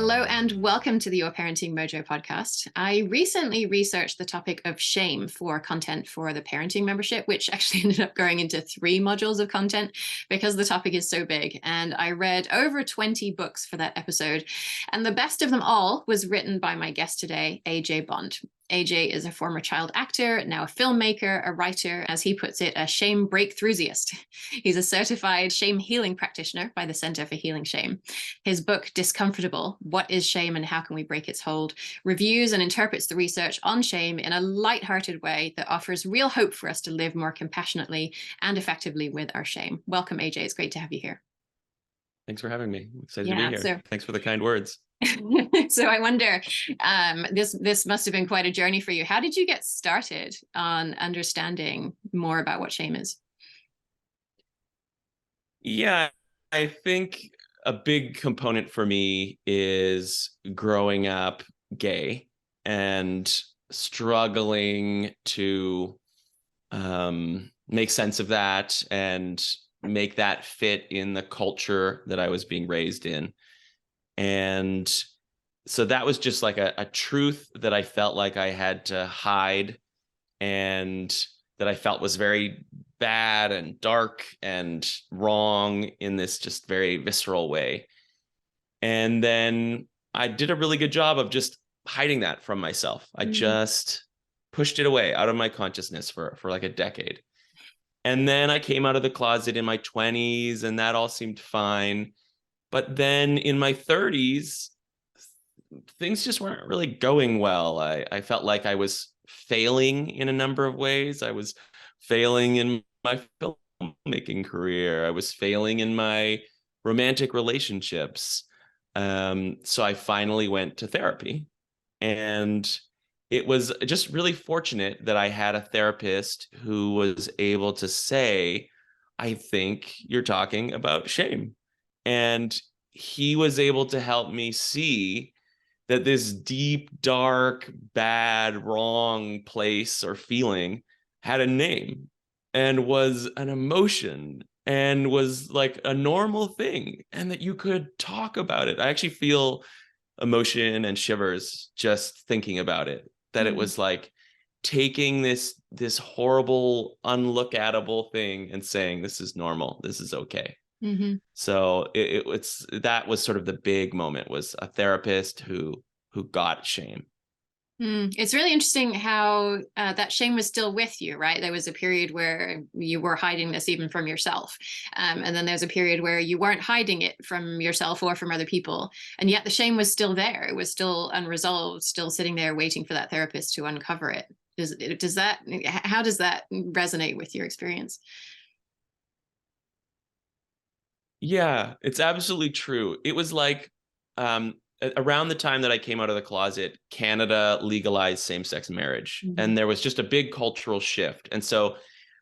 Hello and welcome to the Your Parenting Mojo podcast. I recently researched the topic of shame for content for the parenting membership, which actually ended up going into 3 modules of content because the topic is so big. And I read over 20 books for that episode. And the best of them all was written by my guest today, AJ Bond. AJ is a former child actor, now a filmmaker, a writer, as he puts it, a shame breakthroughsiast. He's a certified shame healing practitioner by the Center for Healing Shame. His book, Discomfortable: What is Shame and How Can We Break Its Hold, reviews and interprets the research on shame in a lighthearted way that offers real hope for us to live more compassionately and effectively with our shame. Welcome, AJ. It's great to have you here. Thanks for having me. I'm excited to be here. Thanks for the kind words. So I wonder, this must have been quite a journey for you. How did you get started on understanding more about what shame is? Yeah, I think a big component for me is growing up gay and struggling to make sense of that and make that fit in the culture that I was being raised in. And so that was just like a truth that I felt like I had to hide and that I felt was very bad and dark and wrong in this just very visceral way. And then I did a really good job of just hiding that from myself. I just pushed it away out of my consciousness for like a decade. And then I came out of the closet in my 20s and that all seemed fine. But then in my 30s, things just weren't really going well. I felt like I was failing in a number of ways. I was failing in my filmmaking career. I was failing in my romantic relationships. So I finally went to therapy. And it was just really fortunate that I had a therapist who was able to say, I think you're talking about shame. And he was able to help me see that this deep, dark, bad, wrong place or feeling had a name and was an emotion and was like a normal thing and that you could talk about it. I actually feel emotion and shivers just thinking about it, that it was like taking this horrible, unlookable thing and saying, this is normal, this is okay. So it's that was sort of the big moment, was a therapist who got shame. It's really interesting how that shame was still with you, right? There was a period where you were hiding this even from yourself. And then there's a period where you weren't hiding it from yourself or from other people. And yet the shame was still there. It was still unresolved, still sitting there waiting for that therapist to uncover it. How does that resonate with your experience? Yeah, it's absolutely true. It was like around the time that I came out of the closet, Canada legalized same-sex marriage, and there was just a big cultural shift. And so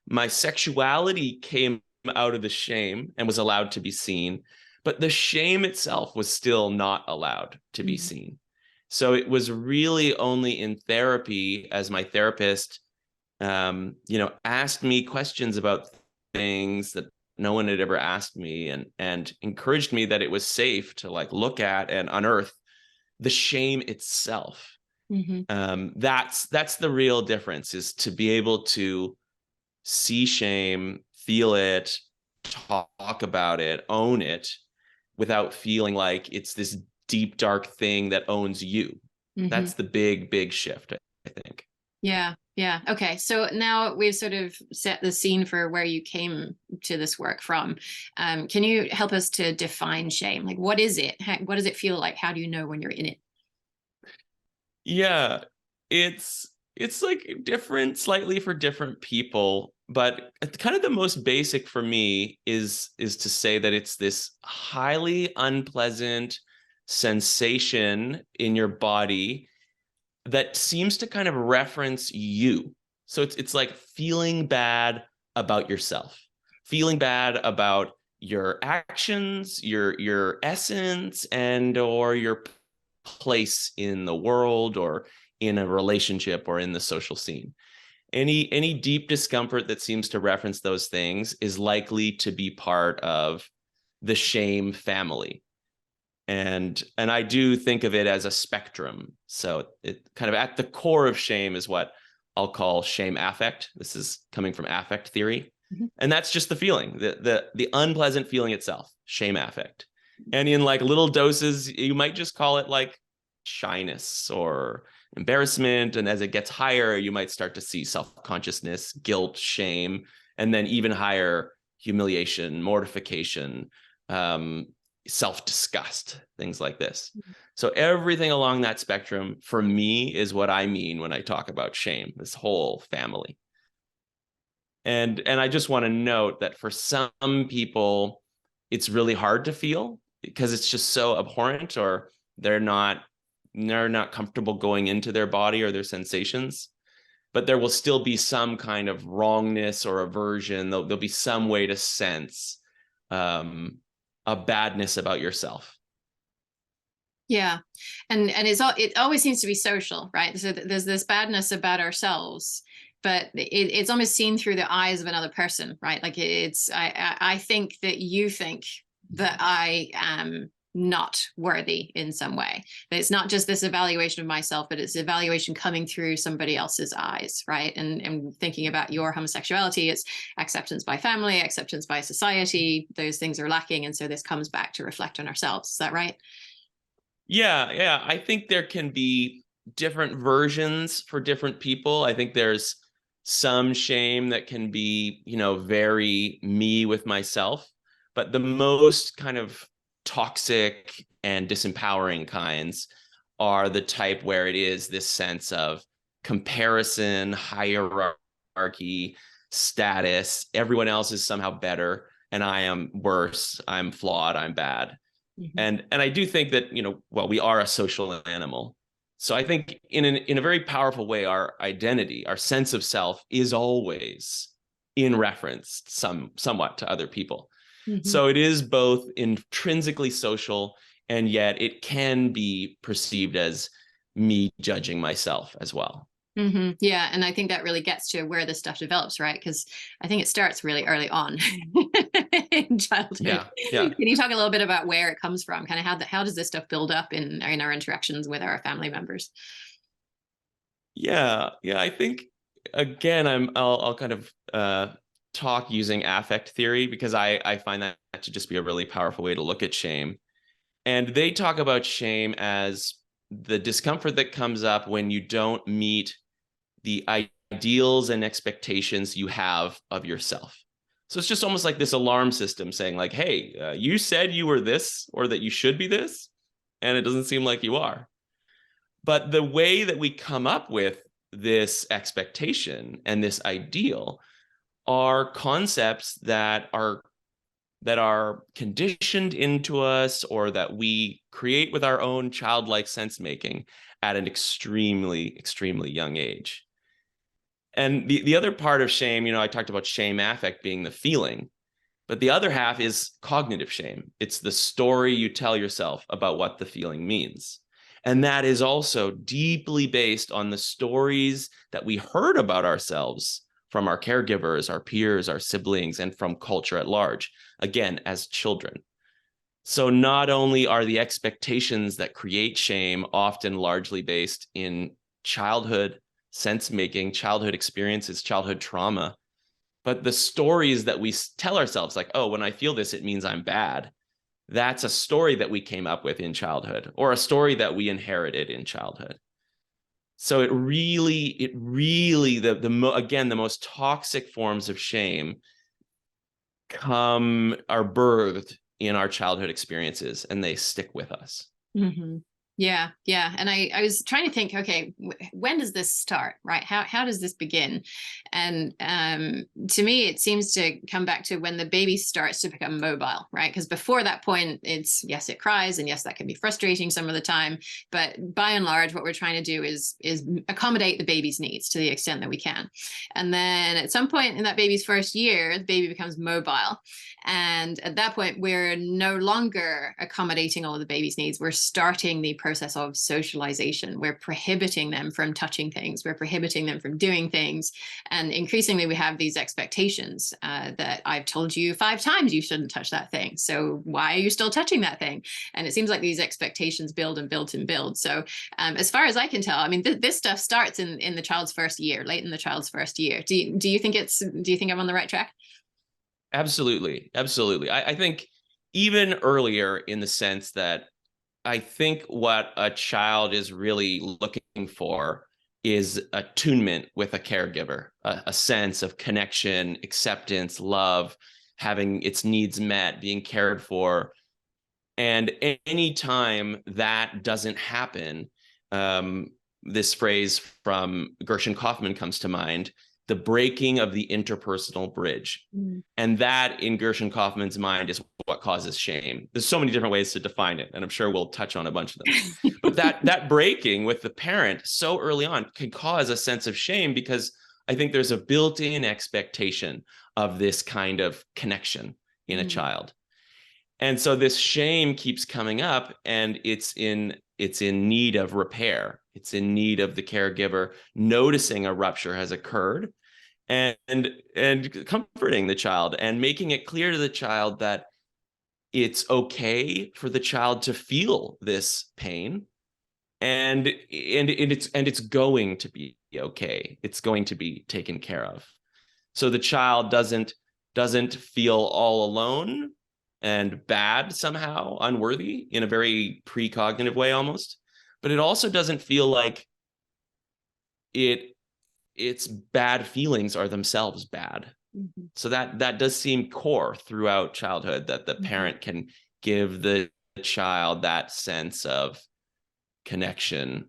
my sexuality came out of the shame and was allowed to be seen, but the shame itself was still not allowed to be seen. So it was really only in therapy, as my therapist, asked me questions about things that no one had ever asked me, and encouraged me that it was safe to like look at and unearth the shame itself. That's the real difference, is to be able to see shame, feel it, talk about it, own it, without feeling like it's this deep, dark thing that owns you. That's the big shift, I think. Yeah. Okay. So now we've sort of set the scene for where you came to this work from. Can you help us to define shame? Like, what is it? What does it feel like? How do you know when you're in it? Yeah, it's like different slightly for different people, but kind of the most basic for me is to say that it's this highly unpleasant sensation in your body that seems to kind of reference you. So it's like feeling bad about yourself, feeling bad about your actions, your essence, and or your place in the world or in a relationship or in the social scene. Any deep discomfort that seems to reference those things is likely to be part of the shame family. And I do think of it as a spectrum. So it kind of at the core of shame is what I'll call shame affect. This is coming from affect theory. Mhm. And that's just the feeling, the unpleasant feeling itself, shame affect. And in like little doses, you might just call it like shyness or embarrassment. And as it gets higher, you might start to see self-consciousness, guilt, shame, and then even higher humiliation, mortification, self-disgust, things like this. So everything along that spectrum for me is what I mean when I talk about shame, this whole family. And I just want to note that for some people, it's really hard to feel because it's just so abhorrent, or they're not comfortable going into their body or their sensations. But there will still be some kind of wrongness or aversion. There'll be some way to sense a badness about yourself. Yeah. And it always seems to be social, right? So there's this badness about ourselves, but it's almost seen through the eyes of another person, right? Like I think that you think that I am not worthy in some way. That it's not just this evaluation of myself, but it's evaluation coming through somebody else's eyes, right? And thinking about your homosexuality, it's acceptance by family, acceptance by society. Those things are lacking. And so this comes back to reflect on ourselves. Is that right? Yeah. I think there can be different versions for different people. I think there's some shame that can be, very me with myself, but the most kind of toxic and disempowering kinds are the type where it is this sense of comparison, hierarchy, status. Everyone else is somehow better, and I am worse. I'm flawed. I'm bad. Mm-hmm. And I do think that, we are a social animal. So I think in a very powerful way, our identity, our sense of self is always in reference somewhat to other people. Mm-hmm. So it is both intrinsically social, and yet it can be perceived as me judging myself as well. Mm-hmm. Yeah. And I think that really gets to where this stuff develops, right? Because I think it starts really early on in childhood. Yeah. Can you talk a little bit about where it comes from? Kind of how does this stuff build up in our interactions with our family members? Yeah. I think again, I'll kind of talk using affect theory because I find that to just be a really powerful way to look at shame. And they talk about shame as the discomfort that comes up when you don't meet the ideals and expectations you have of yourself. So it's just almost like this alarm system saying like, hey, you said you were this or that you should be this, and it doesn't seem like you are. But the way that we come up with this expectation and this ideal are concepts that are conditioned into us, or that we create with our own childlike sense making at an extremely, extremely young age. And the other part of shame, I talked about shame affect being the feeling, but the other half is cognitive shame. It's the story you tell yourself about what the feeling means. And that is also deeply based on the stories that we heard about ourselves from our caregivers, our peers, our siblings, and from culture at large, again, as children. So not only are the expectations that create shame often largely based in childhood sense-making, childhood experiences, childhood trauma, but the stories that we tell ourselves, like, oh, when I feel this, it means I'm bad. That's a story that we came up with in childhood, or a story that we inherited in childhood. So it really, again, the most toxic forms of shame are birthed in our childhood experiences, and they stick with us. Mm-hmm. Yeah. And I was trying to think, okay, when does this start, right? How does this begin? And to me, it seems to come back to when the baby starts to become mobile, right? Because before that point, it's, yes, it cries, and yes, that can be frustrating some of the time. But by and large, what we're trying to do is accommodate the baby's needs to the extent that we can. And then at some point in that baby's first year, the baby becomes mobile. And at that point, we're no longer accommodating all of the baby's needs. We're starting the process process of socialization. We're prohibiting them from touching things. We're prohibiting them from doing things. And increasingly, we have these expectations that I've told you 5 times you shouldn't touch that thing. So why are you still touching that thing? And it seems like these expectations build and build and build. So as far as I can tell, I mean, this stuff starts in the child's first year, late in the child's first year. Do you think I'm on the right track? Absolutely. Absolutely. I think even earlier, in the sense that I think what a child is really looking for is attunement with a caregiver, a sense of connection, acceptance, love, having its needs met, being cared for. And anytime that doesn't happen, this phrase from Gershon Kaufman comes to mind: the breaking of the interpersonal bridge. Mm. And that, in Gershon Kaufman's mind, is what causes shame. There's so many different ways to define it, and I'm sure we'll touch on a bunch of them. But that breaking with the parent so early on can cause a sense of shame, because I think there's a built-in expectation of this kind of connection in a child. And so this shame keeps coming up, and it's in need of repair. It's in need of the caregiver noticing a rupture has occurred, and comforting the child and making it clear to the child that it's okay for the child to feel this pain, and it's going to be okay. It's going to be taken care of. So the child doesn't feel all alone and bad, somehow unworthy, in a very precognitive way almost. But it also doesn't feel like its bad feelings are themselves bad. Mm-hmm. So that does seem core throughout childhood, that the parent can give the child that sense of connection,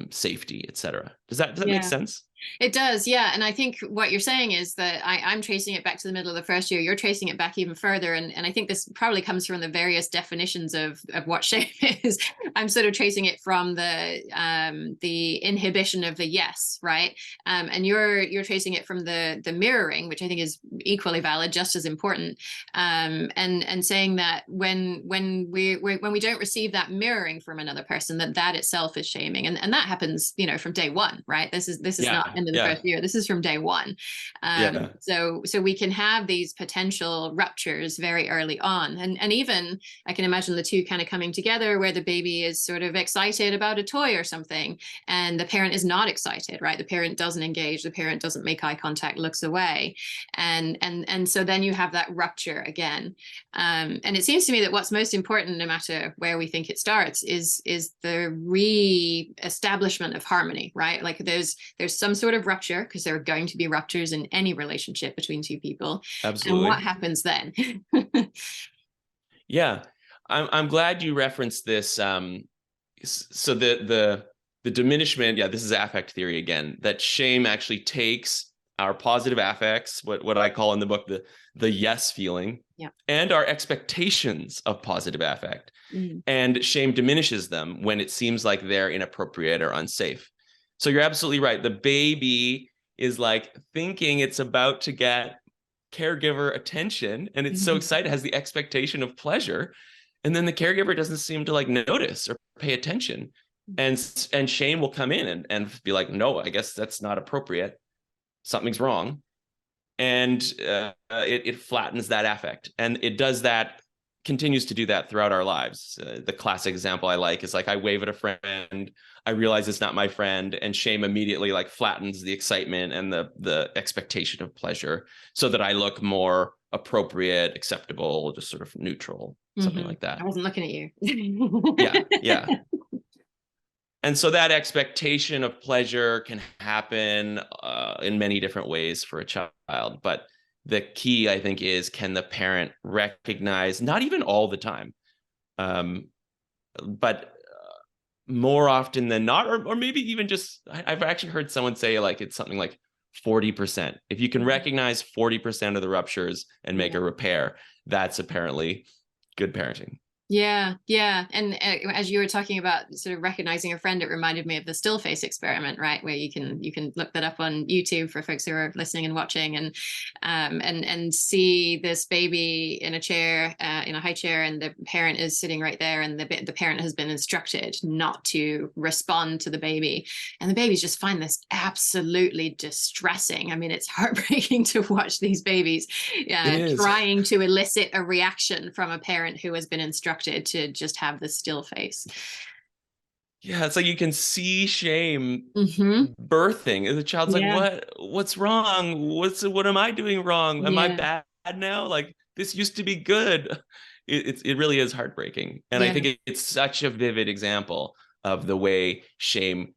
safety, etc. Does that make sense? It does, yeah. And I think what you're saying is that I'm tracing it back to the middle of the first year. You're tracing it back even further. And I think this probably comes from the various definitions of what shame is. I'm sort of tracing it from the inhibition of the yes, right? And you're tracing it from the mirroring, which I think is equally valid, just as important. And saying that when we don't receive that mirroring from another person, that itself is shaming. And that happens, from day one, right? This is not end of the first year. This is from day one. So we can have these potential ruptures very early on. And even I can imagine the two kind of coming together, where the baby is sort of excited about a toy or something, and the parent is not excited, right? The parent doesn't engage, the parent doesn't make eye contact, looks away. And so then you have that rupture again. And it seems to me that what's most important, no matter where we think it starts, is the re-establishment of harmony, right? Like there's some sort of rupture, because there are going to be ruptures in any relationship between two people. Absolutely. And what happens then? Yeah, I'm glad you referenced this. So the diminishment, this is affect theory again, that shame actually takes our positive affects, what I call in the book the yes feeling, and our expectations of positive affect, and shame diminishes them when it seems like they're inappropriate or unsafe. So you're absolutely right. The baby is like thinking it's about to get caregiver attention, and it's so excited, has the expectation of pleasure, and then the caregiver doesn't seem to like notice or pay attention, and shame will come in and be like, no, I guess that's not appropriate. Something's wrong. And it flattens that affect, and it does that, continues to do that throughout our lives. The classic example I like is like, I wave at a friend, I realize it's not my friend, and shame immediately like flattens the excitement and the expectation of pleasure, so that I look more appropriate, acceptable, just sort of neutral, something like that. I wasn't looking at you. Yeah. And so that expectation of pleasure can happen in many different ways for a child. But the key, I think, is, can the parent recognize, not even all the time, but more often than not, or maybe even just, I've actually heard someone say like it's something like 40%. If you can recognize 40% of the ruptures and make a repair, that's apparently good parenting. Yeah, yeah. And as you were talking about sort of recognizing a friend, it reminded me of the still face experiment, right? Where you can look that up on YouTube for folks who are listening and watching, and see this baby in a chair, in a high chair, and the parent is sitting right there, and the parent has been instructed not to respond to the baby, and the babies just find this absolutely distressing. I mean, it's heartbreaking to watch these babies It is. trying to elicit a reaction from a parent who has been instructed to just have the still face. Yeah, it's like you can see shame Mm-hmm. birthing. The child's like, Yeah. what's wrong? What am I doing wrong? Am I Yeah. bad now? Like this used to be good. It really is heartbreaking. And I Yeah. think it's such a vivid example of the way shame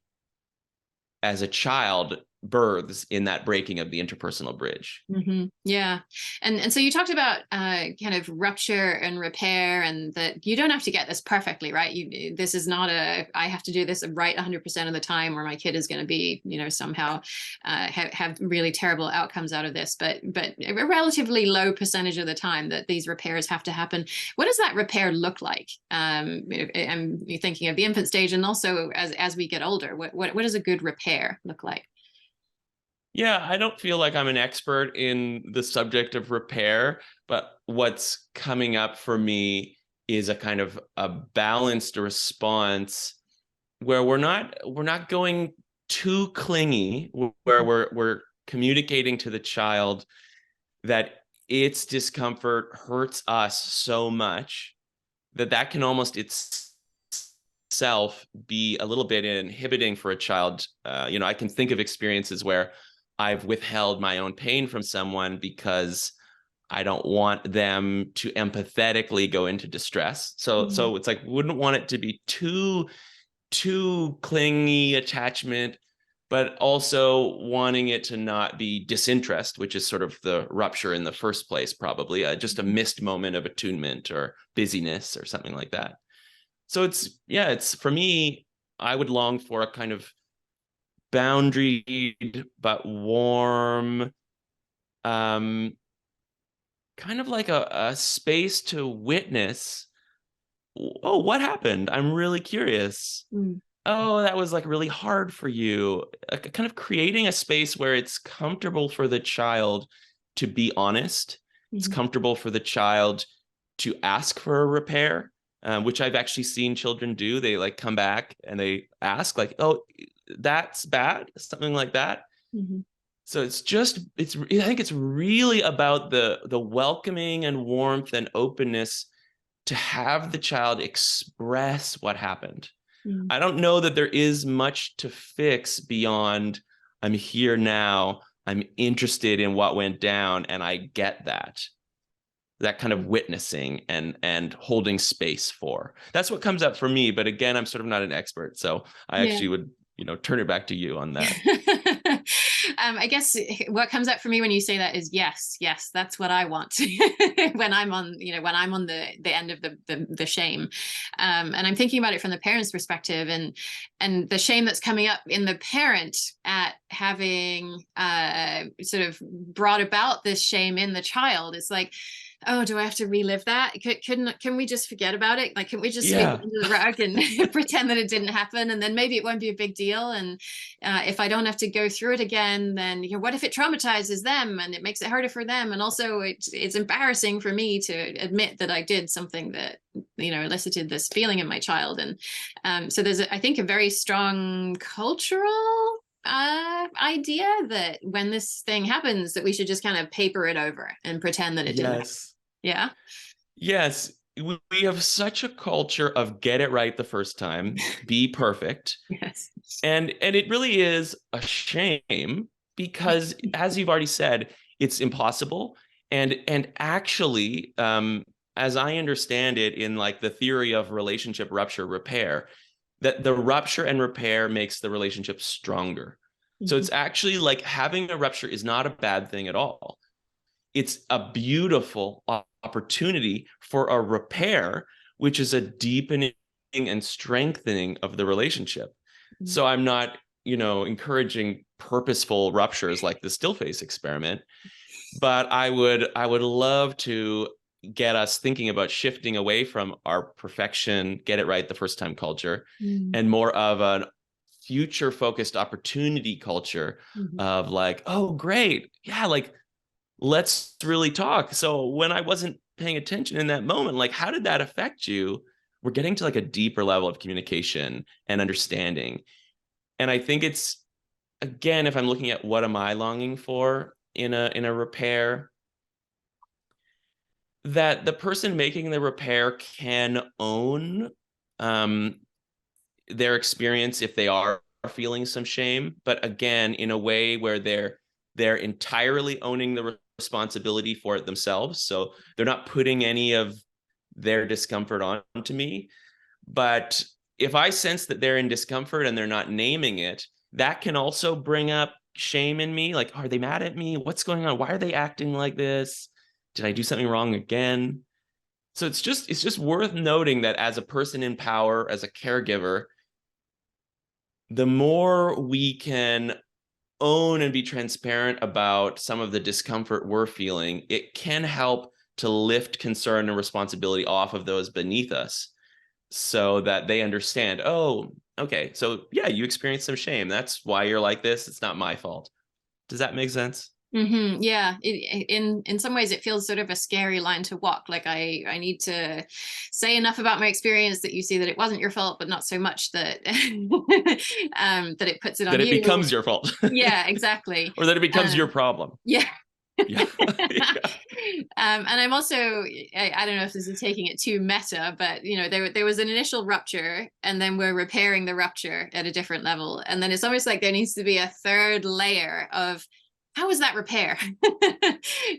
as a child births in that breaking of the interpersonal bridge. Mm-hmm. Yeah. And so you talked about kind of rupture and repair, and that you don't have to get this perfectly, right? This is not I have to do this right 100% of the time, or my kid is going to be, somehow have really terrible outcomes out of this. But a relatively low percentage of the time that these repairs have to happen. What does that repair look like? I'm thinking of the infant stage, and also as we get older. What does a good repair look like? Yeah, I don't feel like I'm an expert in the subject of repair, but what's coming up for me is a kind of a balanced response where we're not going too clingy, where we're communicating to the child that its discomfort hurts us so much that can almost itself be a little bit inhibiting for a child. I can think of experiences where I've withheld my own pain from someone because I don't want them to empathetically go into distress. So it's like wouldn't want it to be too clingy attachment, but also wanting it to not be disinterest, which is sort of the rupture in the first place, probably just a missed moment of attunement or busyness or something like that. So it's for me, I would long for a kind of boundaried but warm, um, kind of like a space to witness. Oh, what happened? I'm really curious. Mm-hmm. Oh, that was like really hard for you. Kind of creating a space where it's comfortable for the child to be honest. It's comfortable for the child to ask for a repair, which I've actually seen children do. They like come back and they ask like, "Oh, that's bad," something like that. Mm-hmm. So I think it's really about the welcoming and warmth and openness to have the child express what happened. Mm-hmm. I don't know that there is much to fix beyond I'm here now, I'm interested in what went down, and I get that kind of witnessing and holding space for. That's what comes up for me. But again, I'm sort of not an expert. So I Yeah. actually would, turn it back to you on that. I guess what comes up for me when you say that is yes, yes, that's what I want when I'm on, the end of the shame, and I'm thinking about it from the parent's perspective, and the shame that's coming up in the parent at having sort of brought about this shame in the child. It's like, oh, do I have to relive that? Can we just forget about it? Like, can we just sweep it Yeah. under the rug and pretend that it didn't happen? And then maybe it won't be a big deal. And if I don't have to go through it again, then what if it traumatizes them and it makes it harder for them? And also it's embarrassing for me to admit that I did something that, elicited this feeling in my child. And so there's, I think, a very strong cultural idea that when this thing happens, that we should just kind of paper it over and pretend that it didn't happen. Yes. Yeah. Yes. We have such a culture of get it right the first time, be perfect. Yes. And it really is a shame because, as you've already said, it's impossible. And actually, as I understand it, in like the theory of relationship rupture repair, that the rupture and repair makes the relationship stronger. So Mm-hmm. it's actually like having a rupture is not a bad thing at all. It's a beautiful opportunity for a repair, which is a deepening and strengthening of the relationship. So I'm not, encouraging purposeful ruptures like the still face experiment, but I would love to get us thinking about shifting away from our perfection, get it right the first time culture, and more of a future focused opportunity culture of like, oh, great. Yeah, like, let's really talk. So when I wasn't paying attention in that moment, like, how did that affect you? We're getting to like a deeper level of communication and understanding. And I think it's, again, if I'm looking at what am I longing for in a repair, that the person making the repair can own their experience if they are feeling some shame, but again, in a way where they're entirely owning the responsibility for it themselves. So they're not putting any of their discomfort onto me. But if I sense that they're in discomfort and they're not naming it, that can also bring up shame in me. Like, are they mad at me? What's going on? Why are they acting like this? Did I do something wrong again? So it's just worth noting that as a person in power, as a caregiver, the more we can own and be transparent about some of the discomfort we're feeling, it can help to lift concern and responsibility off of those beneath us so that they understand, oh, okay, so yeah, you experienced some shame. That's why you're like this. It's not my fault. Does that make sense? Yeah, in some ways it feels sort of a scary line to walk. Like I need to say enough about my experience that you see that it wasn't your fault, but not so much that that it puts it That on it you. becomes your fault. Yeah, exactly. Or that it becomes your problem. Yeah. Yeah. Yeah. And I'm also, I don't know if this is taking it too meta, but you know, there was an initial rupture, and then we're repairing the rupture at a different level, and then it's almost like there needs to be a third layer of, how was that repair?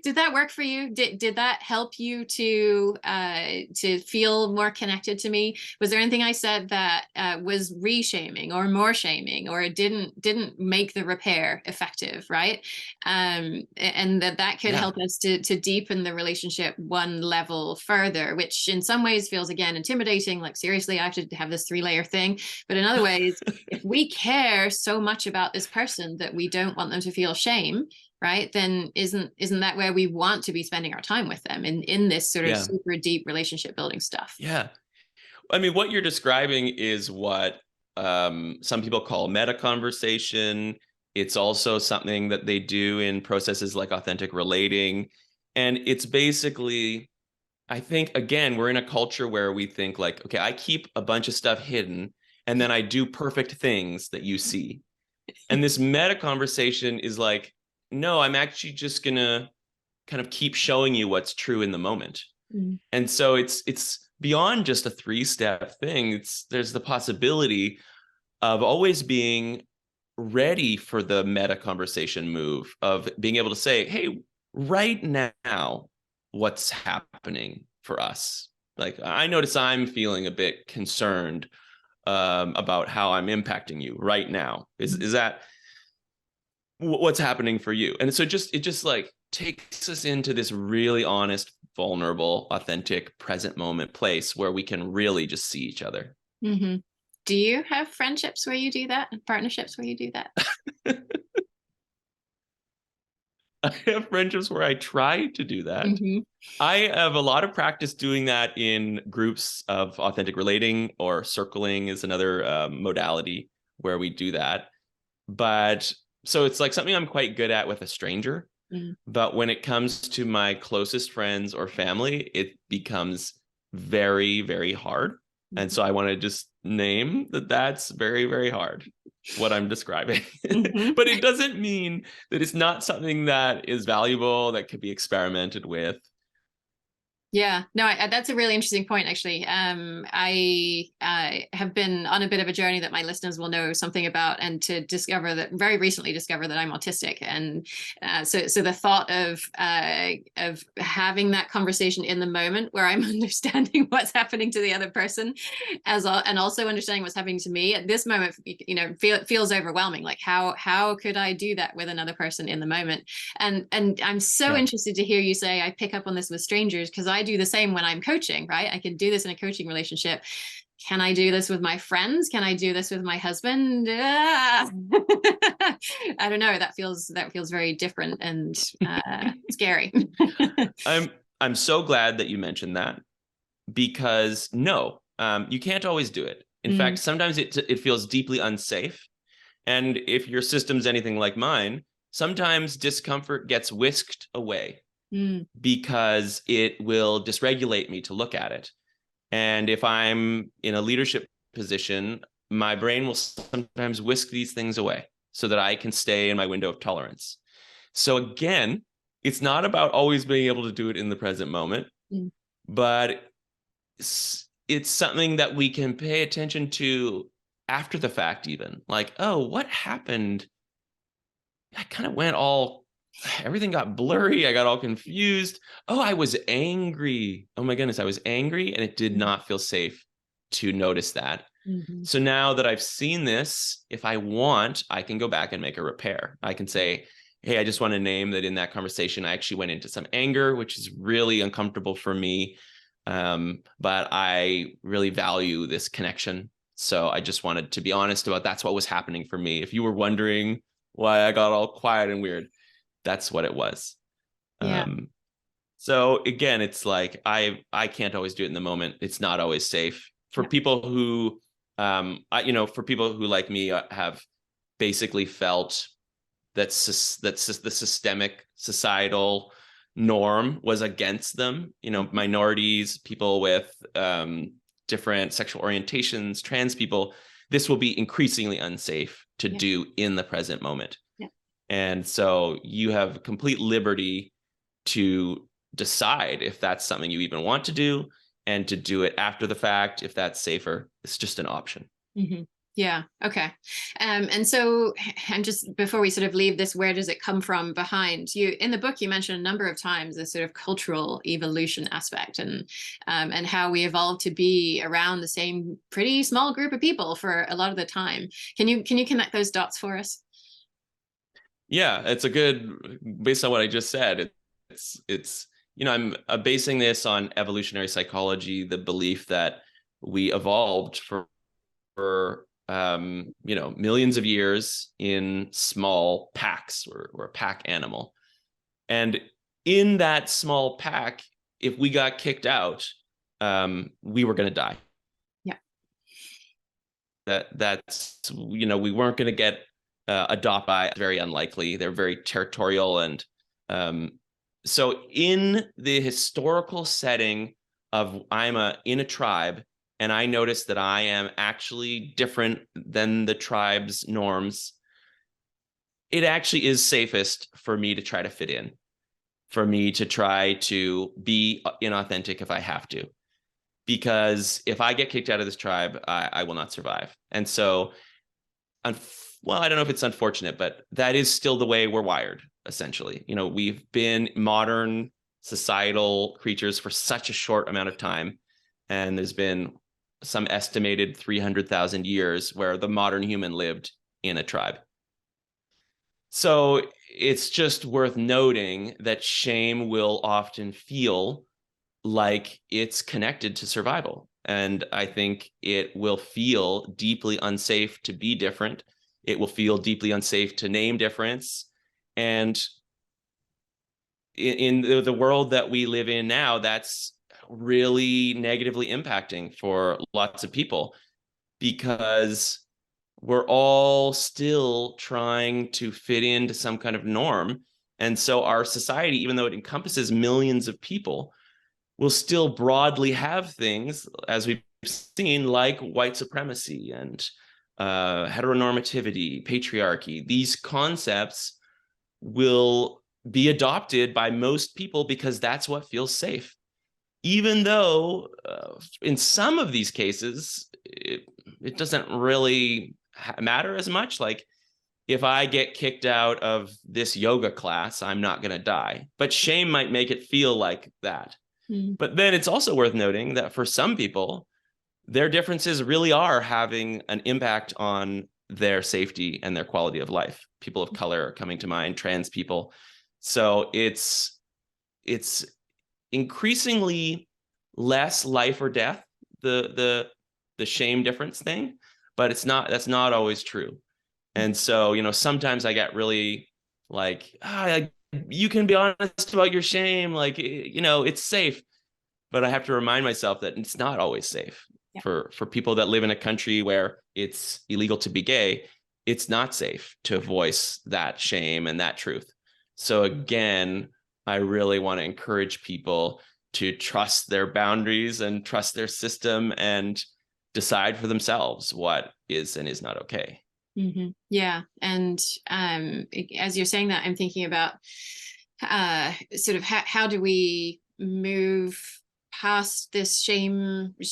Did that work for you? Did that help you to feel more connected to me? Was there anything I said that was reshaming or more shaming, or it didn't make the repair effective, right? And that could help us to deepen the relationship one level further, which in some ways feels, again, intimidating. Like, seriously, I have to have this 3-layer thing. But in other ways, if we care so much about this person that we don't want them to feel shame, right, then isn't that where we want to be spending our time with them, in this sort of super deep relationship building stuff? Yeah. I mean, what you're describing is what some people call meta conversation. It's also something that they do in processes like authentic relating. And it's basically, I think, again, we're in a culture where we think like, okay, I keep a bunch of stuff hidden and then I do perfect things that you see. And this meta conversation is like, no, I'm actually just going to kind of keep showing you what's true in the moment. And so it's beyond just a 3-step thing. There's the possibility of always being ready for the meta conversation move, of being able to say, hey, right now, what's happening for us? Like, I notice I'm feeling a bit concerned about how I'm impacting you right now. Is that what's happening for you? And so it just like takes us into this really honest, vulnerable, authentic, present moment place where we can really just see each other. Do you have friendships where you do that, and partnerships where you do that? I have friendships where I try to do that. I have a lot of practice doing that in groups of authentic relating, or circling is another modality where we do that. But so it's like something I'm quite good at with a stranger. But when it comes to my closest friends or family, it becomes very, very hard. And so I want to just name that that's very, very hard, what I'm describing. But it doesn't mean that it's not something that is valuable, that could be experimented with. Yeah, no, that's a really interesting point, actually. I have been on a bit of a journey that my listeners will know something about, and to discover that, very recently discover that I'm autistic. And so the thought of having that conversation in the moment where I'm understanding what's happening to the other person, and also understanding what's happening to me at this moment, you know, feels overwhelming. Like, how could I do that with another person in the moment? And I'm so interested to hear you say, I pick up on this with strangers, because I do the same when I'm coaching, right? I can do this in a coaching relationship. Can I do this with my friends? Can I do this with my husband? I don't know. That feels very different and scary. I'm so glad that you mentioned that, because no, you can't always do it. In fact, sometimes it feels deeply unsafe. And if your system's anything like mine, sometimes discomfort gets whisked away because it will dysregulate me to look at it. And if I'm in a leadership position, my brain will sometimes whisk these things away so that I can stay in my window of tolerance. So again, it's not about always being able to do it in the present moment, but it's something that we can pay attention to after the fact, even like, oh, what happened? I kind of went all, everything got blurry. I got all confused. Oh, I was angry. Oh my goodness, I was angry, and it did not feel safe to notice that. So now that I've seen this, if I want, I can go back and make a repair. I can say, hey, I just want to name that in that conversation, I actually went into some anger, which is really uncomfortable for me. But I really value this connection. So I just wanted to be honest about that's what was happening for me. If you were wondering why I got all quiet and weird, that's what it was. Yeah. So again, it's like I can't always do it in the moment. It's not always safe for people who for people who like me have basically felt that the systemic societal norm was against them. Minorities, people with different sexual orientations, trans people. This will be increasingly unsafe to do in the present moment. And so you have complete liberty to decide if that's something you even want to do, and to do it after the fact if that's safer. It's just an option. Yeah. Okay. And so, and just before we sort of leave this, where does it come from behind you? In the book, you mentioned a number of times the sort of cultural evolution aspect, and how we evolved to be around the same pretty small group of people for a lot of the time. Can you connect those dots for us? Yeah, it's a good, based on what I just said, it's I'm basing this on evolutionary psychology, the belief that we evolved for millions of years in small packs. We're a pack animal. And in that small pack, if we got kicked out, we were going to die. Yeah. That's we weren't going to get adopted by, very unlikely. They're very territorial. And so in the historical setting of I'm in a tribe, and I notice that I am actually different than the tribe's norms, it actually is safest for me to try to fit in, for me to try to be inauthentic if I have to. Because if I get kicked out of this tribe, I will not survive. And so, well, I don't know if it's unfortunate, but that is still the way we're wired, essentially. We've been modern societal creatures for such a short amount of time. And there's been some estimated 300,000 years where the modern human lived in a tribe. So it's just worth noting that shame will often feel like it's connected to survival. And I think it will feel deeply unsafe to be different. It will feel deeply unsafe to name difference. And in the world that we live in now, that's really negatively impacting for lots of people, because we're all still trying to fit into some kind of norm. And so our society, even though it encompasses millions of people, will still broadly have things, as we've seen, like white supremacy and heteronormativity, patriarchy. These concepts will be adopted by most people because that's what feels safe. Even though in some of these cases, it doesn't really matter as much. Like, if I get kicked out of this yoga class, I'm not going to die. But shame might make it feel like that. But then it's also worth noting that for some people, their differences really are having an impact on their safety and their quality of life. People of color are coming to mind, trans people. So it's increasingly less life or death, the shame difference thing, but that's not always true. And so, sometimes I get really like, I you can be honest about your shame. Like, it's safe. But I have to remind myself that it's not always safe. Yeah. For people that live in a country where it's illegal to be gay, it's not safe to voice that shame and that truth. So again, I really want to encourage people to trust their boundaries and trust their system and decide for themselves what is and is not okay. Mm-hmm. Yeah. And as you're saying that, I'm thinking about sort of how do we move past this shame-based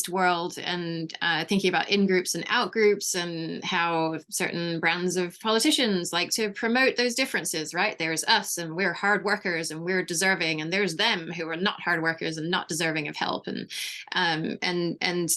world, and thinking about in-groups and out-groups, and how certain brands of politicians like to promote those differences, right? There's us, and we're hard workers, and we're deserving, and there's them who are not hard workers and not deserving of help, and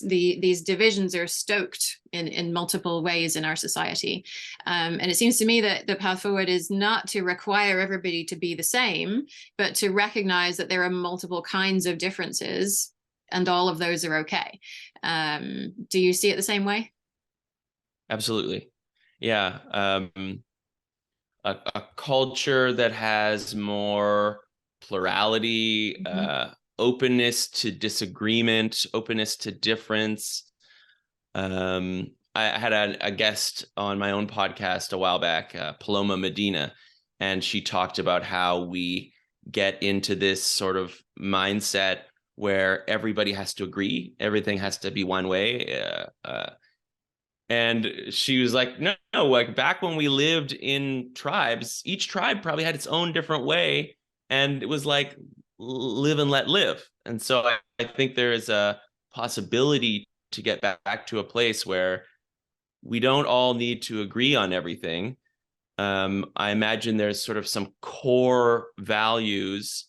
these divisions are stoked in multiple ways in our society. And it seems to me that the path forward is not to require everybody to be the same, but to recognize that there are multiple kinds of differences, and all of those are okay. Do you see it the same way? Absolutely. Yeah. A culture that has more plurality, openness to disagreement, openness to difference. I had a guest on my own podcast a while back, Paloma Medina, and she talked about how we get into this sort of mindset where everybody has to agree, everything has to be one way. And she was like, no, like back when we lived in tribes, each tribe probably had its own different way. And it was like live and let live. And so I think there is a possibility to get back to a place where we don't all need to agree on everything. I imagine there's sort of some core values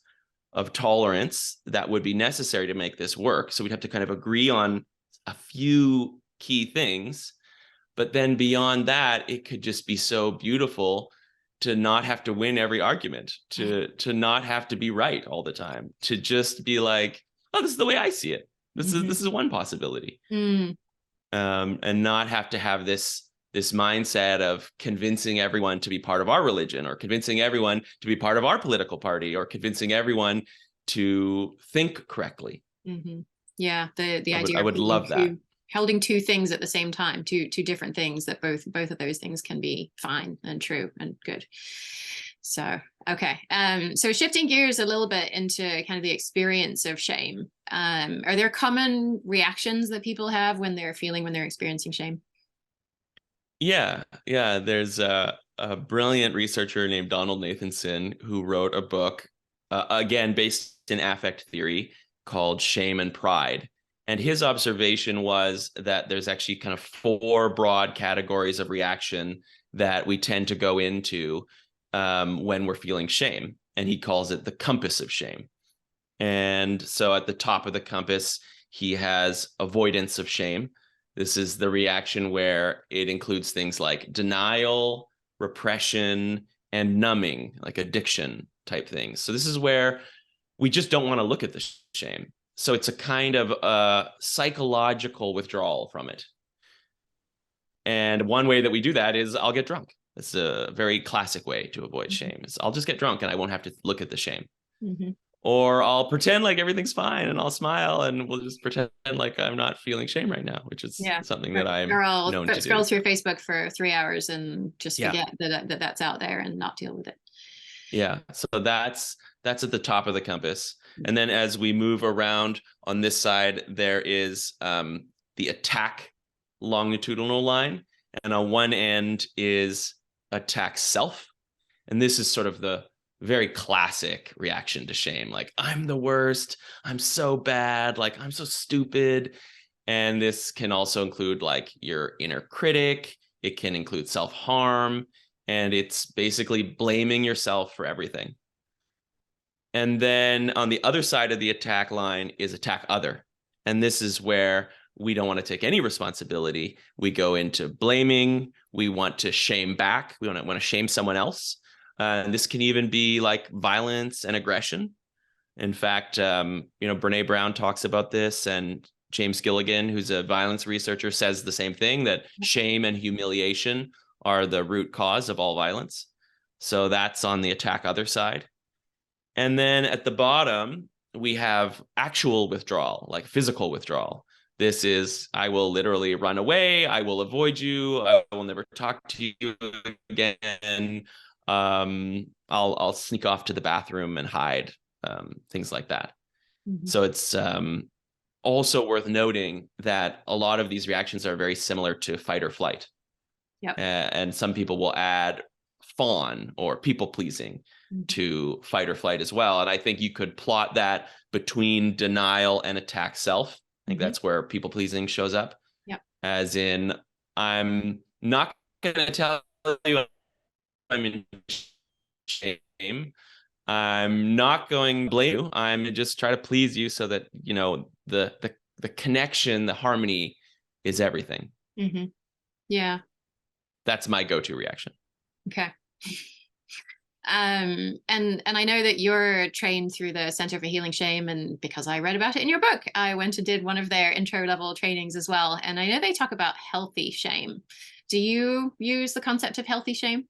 of tolerance that would be necessary to make this work. So we'd have to kind of agree on a few key things. But then beyond that, it could just be so beautiful to not have to win every argument, to not have to be right all the time, to just be like, oh, this is the way I see it. This is one possibility. And not have to have this mindset of convincing everyone to be part of our religion, or convincing everyone to be part of our political party, or convincing everyone to think correctly. Yeah, the idea I would love that. Holding two things at the same time, two different things, that both of those things can be fine and true and good. So, okay. So shifting gears a little bit into kind of the experience of shame. Are there common reactions that people have when they're experiencing shame? Yeah. There's a brilliant researcher named Donald Nathanson who wrote a book, again, based in affect theory, called Shame and Pride. And his observation was that there's actually kind of 4 broad categories of reaction that we tend to go into when we're feeling shame. And he calls it the compass of shame. And so at the top of the compass, he has avoidance of shame. This is the reaction where it includes things like denial, repression, and numbing, like addiction type things. So this is where we just don't want to look at the shame. So it's a kind of psychological withdrawal from it. And one way that we do that is I'll get drunk. That's a very classic way to avoid shame. Is I'll just get drunk and I won't have to look at the shame. Or I'll pretend like everything's fine and I'll smile and we'll just pretend like I'm not feeling shame right now, which is something that I'm known to do. Scroll through Facebook for 3 hours and just forget that that's out there and not deal with it. Yeah. So that's at the top of the compass. And then as we move around on this side, there is the attack longitudinal line. And on one end is attack self. And this is sort of the very classic reaction to shame. Like, I'm the worst. I'm so bad. Like, I'm so stupid. And this can also include like your inner critic. It can include self-harm. And it's basically blaming yourself for everything. And then on the other side of the attack line is attack other. And this is where we don't want to take any responsibility. We go into blaming. We want to shame back. We want to shame someone else. And this can even be like violence and aggression. In fact, Brene Brown talks about this, and James Gilligan, who's a violence researcher, says the same thing, that shame and humiliation are the root cause of all violence. So that's on the attack other side. And then at the bottom, we have actual withdrawal, like physical withdrawal. This is, I will literally run away. I will avoid you. I will never talk to you again. I'll sneak off to the bathroom and hide, things like that. Mm-hmm. So it's also worth noting that a lot of these reactions are very similar to fight or flight. Yep. And some people will add fawn or people pleasing to fight or flight as well. And I think you could plot that between denial and attack self. I think that's where people pleasing shows up. Yep. As in, I'm not going to tell you I'm in shame. I'm not going to blame you. I'm just try to please you so that, you know, the connection, the harmony is everything. Mm-hmm. Yeah. That's my go-to reaction. Okay. And I know that you're trained through the Center for Healing Shame, and because I read about it in your book, I went and did one of their intro level trainings as well. And I know they talk about healthy shame. Do you use the concept of healthy shame?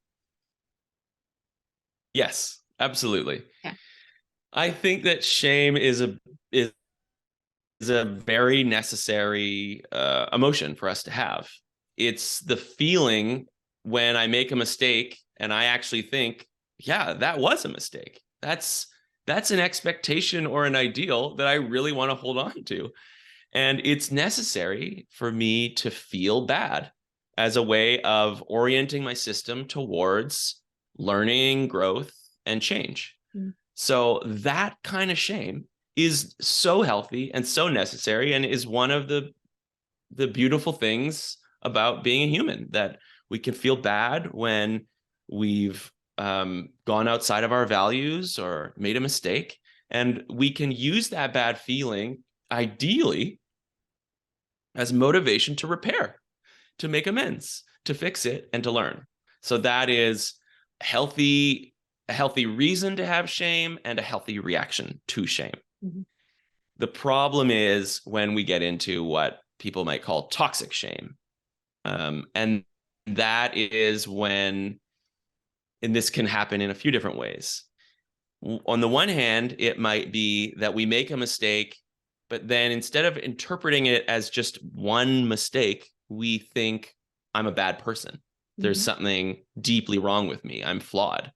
Yes, absolutely. Yeah. I think that shame is a very necessary emotion for us to have. It's the feeling when I make a mistake and I actually think, yeah, that was a mistake. That's an expectation or an ideal that I really want to hold on to. And it's necessary for me to feel bad as a way of orienting my system towards learning, growth, and change. So that kind of shame is so healthy and so necessary, and is one of the beautiful things about being a human, that we can feel bad when we've gone outside of our values or made a mistake, and we can use that bad feeling ideally as motivation to repair, to make amends, to fix it, and to learn. So that is a healthy reason to have shame and a healthy reaction to shame. The problem is when we get into what people might call toxic shame. And that is when, and this can happen in a few different ways. On the one hand, it might be that we make a mistake, but then instead of interpreting it as just one mistake, we think I'm a bad person. There's something deeply wrong with me. I'm flawed.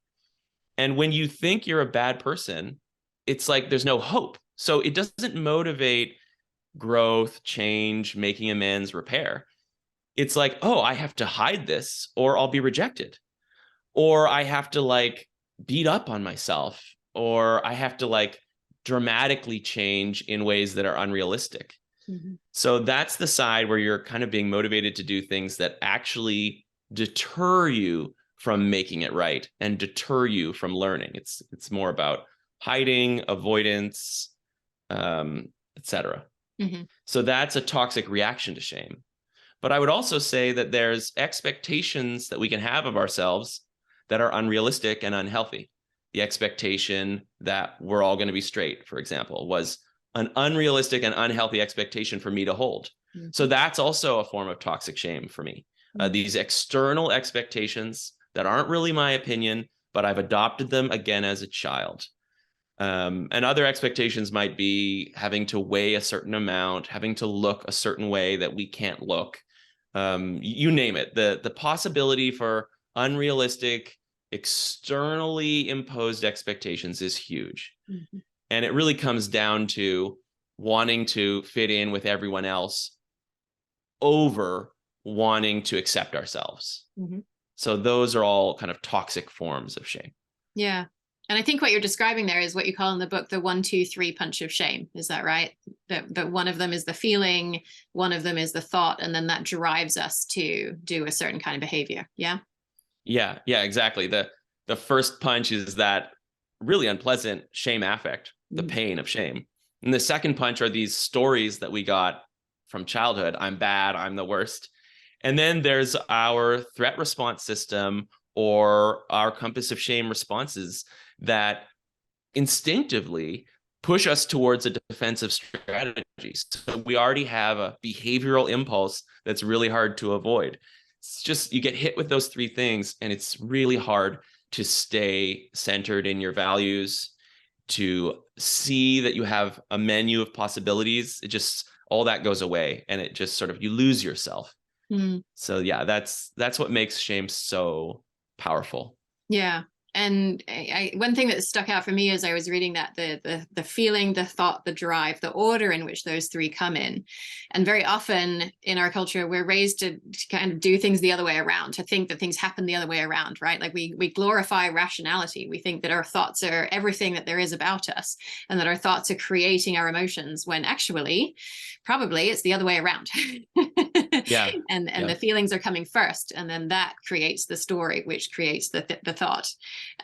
And when you think you're a bad person, it's like there's no hope. So it doesn't motivate growth, change, making amends, repair. It's like, oh, I have to hide this or I'll be rejected. Or I have to like beat up on myself, or I have to like dramatically change in ways that are unrealistic. So that's the side where you're kind of being motivated to do things that actually deter you from making it right and deter you from learning. It's more about hiding, avoidance, etc. So that's a toxic reaction to shame. But I would also say that there's expectations that we can have of ourselves that are unrealistic and unhealthy. The expectation that we're all going to be straight, for example, was an unrealistic and unhealthy expectation for me to hold. So that's also a form of toxic shame for me. These external expectations that aren't really my opinion, but I've adopted them again as a child. And other expectations might be having to weigh a certain amount, having to look a certain way that we can't look. You name it. The possibility for unrealistic, externally imposed expectations is huge. And it really comes down to wanting to fit in with everyone else over wanting to accept ourselves. So those are all kind of toxic forms of shame. Yeah. And I think what you're describing there is what you call in the book the 1, 2, 3 punch of shame. Is that right? That one of them is the feeling, one of them is the thought, and then that drives us to do a certain kind of behavior. Yeah. Yeah, exactly. The first punch is that really unpleasant shame affect, the pain of shame. And the second punch are these stories that we got from childhood. I'm bad, I'm the worst. And then there's our threat response system, or our compass of shame responses that instinctively push us towards a defensive strategy. So we already have a behavioral impulse that's really hard to avoid. It's just, you get hit with those three things and it's really hard to stay centered in your values, to see that you have a menu of possibilities, it just, all that goes away, and it just sort of, you lose yourself. So yeah, that's what makes shame so powerful. Yeah. And one thing that stuck out for me as I was reading that, the feeling, the thought, the drive, the order in which those three come in. And very often in our culture, we're raised to kind of do things the other way around, to think that things happen the other way around, right? Like we glorify rationality. We think that our thoughts are everything that there is about us, and that our thoughts are creating our emotions, when actually, probably it's the other way around. Yeah. And the feelings are coming first, and then that creates the story, which creates the thought.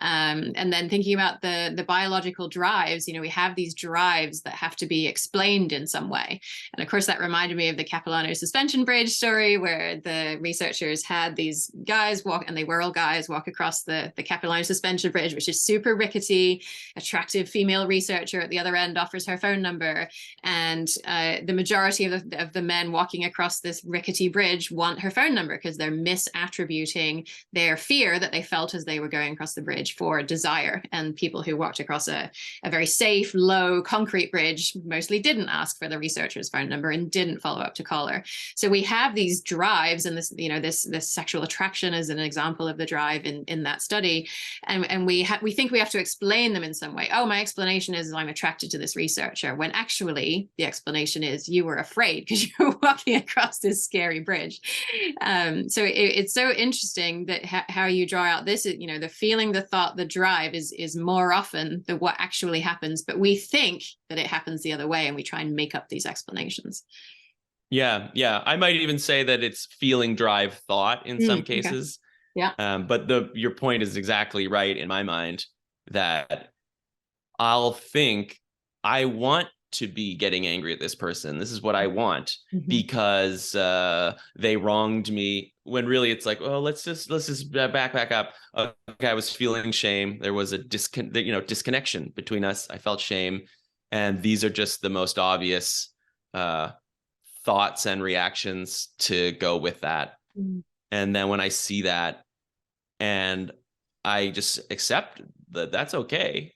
And then thinking about the biological drives, we have these drives that have to be explained in some way. And of course, that reminded me of the Capilano suspension bridge story, where the researchers had these guys walk, and they were all guys, walk across the Capilano suspension bridge, which is super rickety. Attractive female researcher at the other end offers her phone number, and the majority of the men walking across this rickety bridge want her phone number, because they're misattributing their fear that they felt as they were going across the bridge for desire. And people who walked across a very safe, low concrete bridge mostly didn't ask for the researcher's phone number and didn't follow up to call her. So we have these drives, and this sexual attraction is an example of the drive in that study. And we think we have to explain them in some way. Oh, my explanation is I'm attracted to this researcher, when actually the explanation is you were afraid because you were walking across this scary bridge. So it's so interesting that how you draw out this, the feeling, the thought, the drive is more often the what actually happens, but we think that it happens the other way, and we try and make up these explanations. Yeah. I might even say that it's feeling, drive, thought in some cases. Okay. Yeah. But your point is exactly right in my mind, that I'll think I want to be getting angry at this person. This is what I want because they wronged me. When really it's like, oh, let's just back up. Okay, I was feeling shame. There was a disconnection between us. I felt shame, and these are just the most obvious thoughts and reactions to go with that. And then when I see that, and I just accept that that's okay,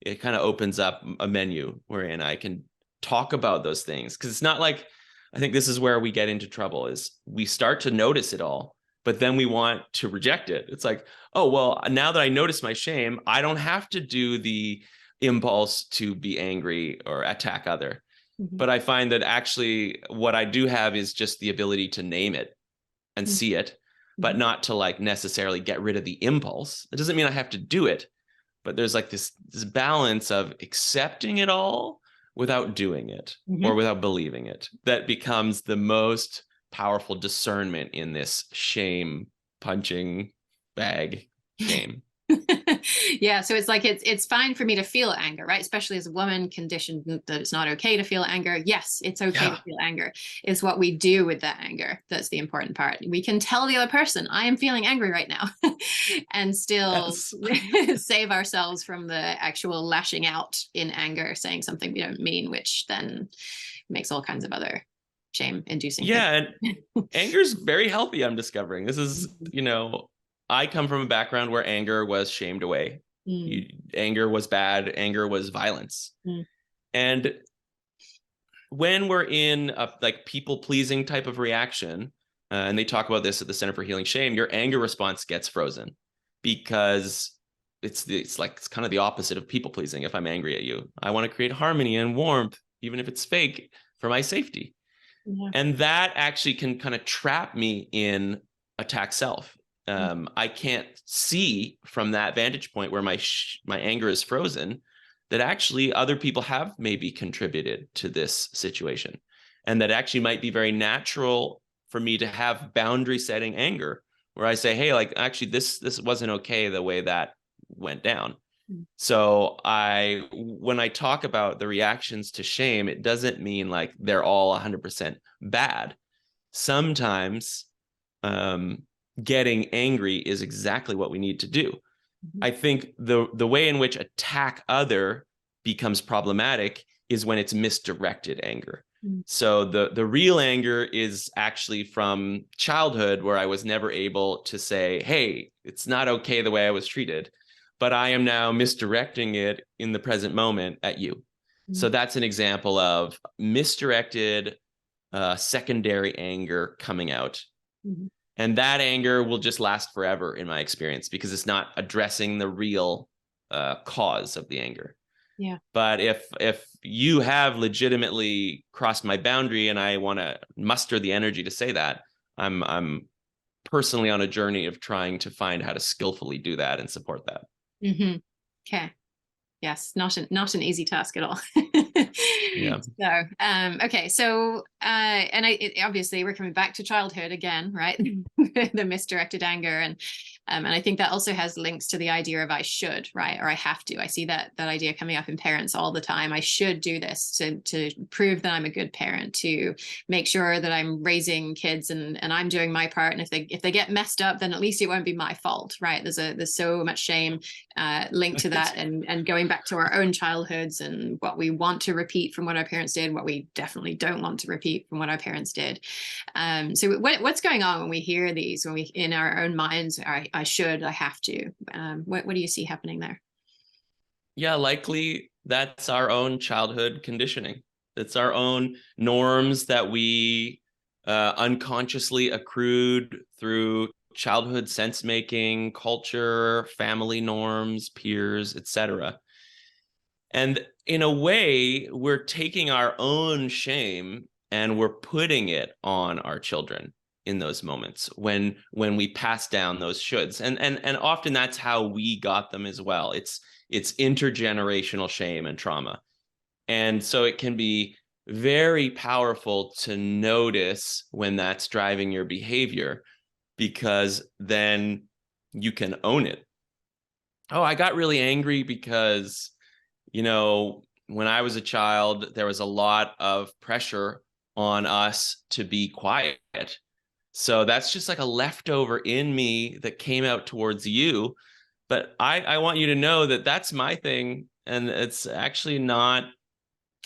it kind of opens up a menu wherein I can talk about those things. Because it's not like, I think this is where we get into trouble, is we start to notice it all, but then we want to reject it. It's like, oh, well, now that I notice my shame, I don't have to do the impulse to be angry or attack other. But I find that actually what I do have is just the ability to name it and see it, but not to like necessarily get rid of the impulse. It doesn't mean I have to do it, but there's like this balance of accepting it all without doing it or without believing it. That becomes the most powerful discernment in this shame punching bag game. Yeah, so it's like it's fine for me to feel anger, right? Especially as a woman, conditioned that it's not okay to feel anger. Yes, it's okay to feel anger. It's what we do with that anger that's the important part. We can tell the other person, I am feeling angry right now, and still save ourselves from the actual lashing out in anger, saying something we don't mean, which then makes all kinds of other shame-inducing things. And anger is very healthy, I'm discovering. This is, I come from a background where anger was shamed away. Anger was bad. Anger was violence. And when we're in a like people-pleasing type of reaction, and they talk about this at the Center for Healing Shame, your anger response gets frozen, because it's kind of the opposite of people-pleasing. If I'm angry at you, I want to create harmony and warmth, even if it's fake, for my safety. And that actually can kind of trap me in attack self. I can't see from that vantage point where my anger is frozen that actually other people have maybe contributed to this situation, and that actually might be very natural for me to have boundary setting anger, where I say, hey, like, actually this wasn't okay the way that went down. So when I talk about the reactions to shame, it doesn't mean like they're all 100% bad. Sometimes getting angry is exactly what we need to do. I think the way in which attack other becomes problematic is when it's misdirected anger. Mm. So the real anger is actually from childhood, where I was never able to say, hey, it's not okay the way I was treated, but I am now misdirecting it in the present moment at you. So Mm. that's an example of misdirected secondary anger coming out. Mhm. And that anger will just last forever in my experience, because it's not addressing the real cause of the anger. Yeah. But if you have legitimately crossed my boundary and I want to muster the energy to say that, I'm personally on a journey of trying to find how to skillfully do that and support that. Mm-hmm. Okay. Yes, not an easy task at all. Yeah. So, okay, so obviously we're coming back to childhood again, right? The misdirected anger, and I think that also has links to the idea of I should, right, or I have to. I see that idea coming up in parents all the time. I should do this to prove that I'm a good parent, to make sure that I'm raising kids and I'm doing my part. And if they get messed up, then at least it won't be my fault, right? There's so much shame linked to that, and going back to our own childhoods and what we want to repeat from what our parents did, what we definitely don't want to repeat from what our parents did. So what's going on when we hear these, when we in our own minds, I should, I have to, what do you see happening there? Yeah, likely that's our own childhood conditioning. It's our own norms that we unconsciously accrued through childhood sense making, culture, family norms, peers, etc. And in a way, we're taking our own shame and we're putting it on our children in those moments when we pass down those shoulds. And often that's how we got them as well. It's intergenerational shame and trauma. And so it can be very powerful to notice when that's driving your behavior, because then you can own it. Oh, I got really angry because, when I was a child, there was a lot of pressure on us to be quiet. So that's just like a leftover in me that came out towards you. But I want you to know that that's my thing. And it's actually not,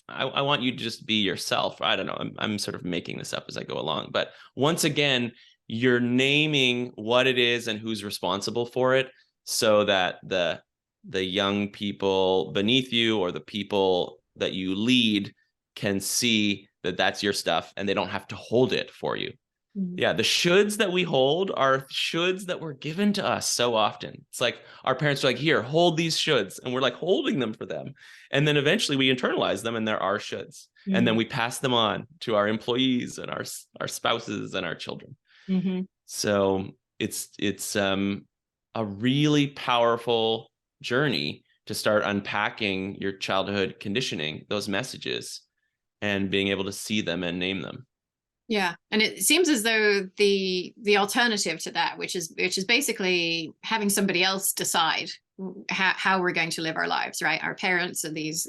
I want you to just be yourself. I don't know. I'm sort of making this up as I go along. But once again, you're naming what it is and who's responsible for it, so that the young people beneath you or the people that you lead can see that that's your stuff and they don't have to hold it for you. Mm-hmm. Yeah, the shoulds that we hold are shoulds that were given to us so often. It's like our parents are like, here, hold these shoulds. And we're like holding them for them. And then eventually we internalize them and they're our shoulds. And then we pass them on to our employees and our spouses and our children. Mm-hmm. So it's a really powerful journey to start unpacking your childhood conditioning, those messages, and being able to see them and name them. Yeah, and it seems as though the alternative to that, which is basically having somebody else decide how we're going to live our lives, right? Our parents are these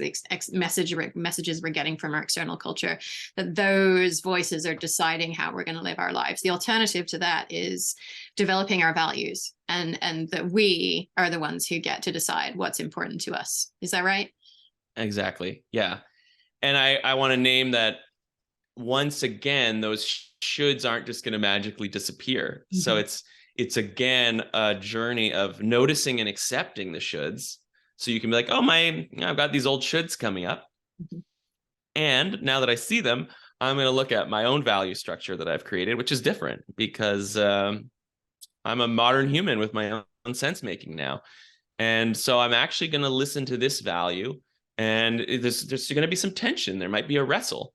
messages we're getting from our external culture, that those voices are deciding how we're going to live our lives. The alternative to that is developing our values, and that we are the ones who get to decide what's important to us. Is that right? Exactly. Yeah. And I want to name that once again, those shoulds aren't just going to magically disappear. Mm-hmm. So it's again a journey of noticing and accepting the shoulds. So you can be like, oh, I've got these old shoulds coming up. Mm-hmm. And now that I see them, I'm going to look at my own value structure that I've created, which is different because I'm a modern human with my own sense making now. And so I'm actually going to listen to this value. And there's going to be some tension. There might be a wrestle.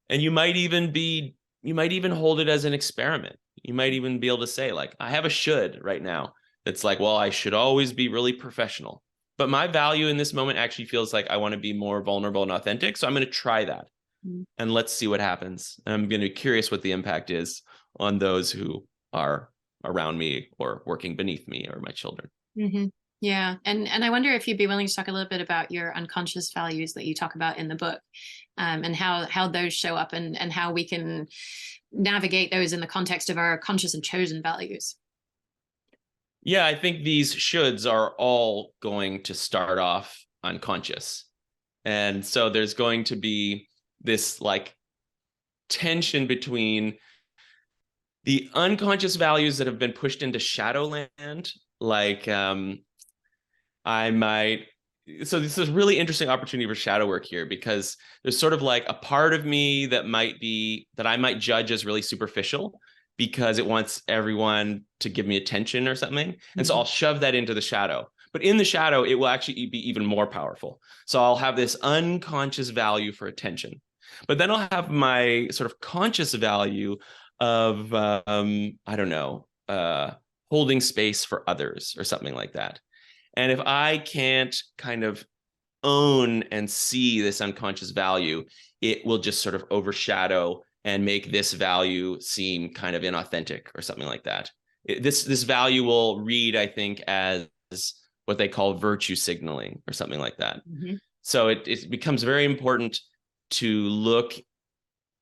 And you might even hold it as an experiment. You might even be able to say, like, I have a should right now that's like, well, I should always be really professional. But my value in this moment actually feels like I want to be more vulnerable and authentic. So I'm going to try that. Mm-hmm. And let's see what happens. I'm going to be curious what the impact is on those who are around me or working beneath me or my children. Mm-hmm. Yeah, and I wonder if you'd be willing to talk a little bit about your unconscious values that you talk about in the book, and how those show up, and how we can navigate those in the context of our conscious and chosen values. Yeah, I think these shoulds are all going to start off unconscious. And so there's going to be this like tension between the unconscious values that have been pushed into shadowland, like I might. So this is a really interesting opportunity for shadow work here, because there's sort of like a part of me that I might judge as really superficial because it wants everyone to give me attention or something. And so I'll shove that into the shadow. But in the shadow, it will actually be even more powerful. So I'll have this unconscious value for attention. But then I'll have my sort of conscious value of, I don't know, holding space for others or something like that. And if I can't kind of own and see this unconscious value, it will just sort of overshadow and make this value seem kind of inauthentic or something like that. This value will read, I think, as what they call virtue signaling or something like that. Mm-hmm. So it becomes very important to look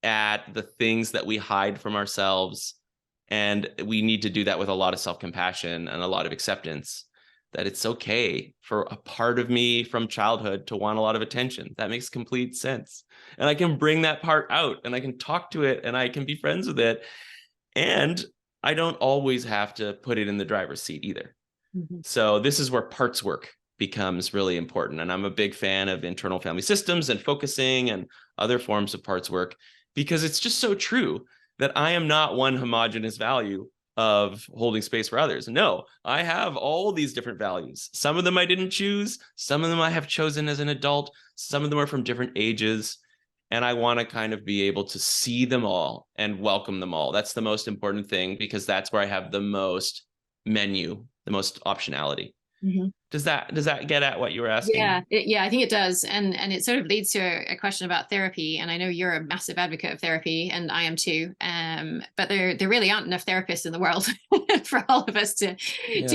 at the things that we hide from ourselves. And we need to do that with a lot of self-compassion and a lot of acceptance, that it's okay for a part of me from childhood to want a lot of attention. That makes complete sense. And I can bring that part out and I can talk to it and I can be friends with it. And I don't always have to put it in the driver's seat either. Mm-hmm. So this is where parts work becomes really important. And I'm a big fan of internal family systems and focusing and other forms of parts work, because it's just so true that I am not one homogeneous value of holding space for others. No, I have all these different values. Some of them I didn't choose. Some of them I have chosen as an adult. Some of them are from different ages. And I want to kind of be able to see them all and welcome them all. That's the most important thing, because that's where I have the most menu, the most optionality. Mm-hmm. Does that get at what you were asking? Yeah, I think it does. And it sort of leads to a question about therapy. And I know you're a massive advocate of therapy, and I am too. But there really aren't enough therapists in the world for all of us to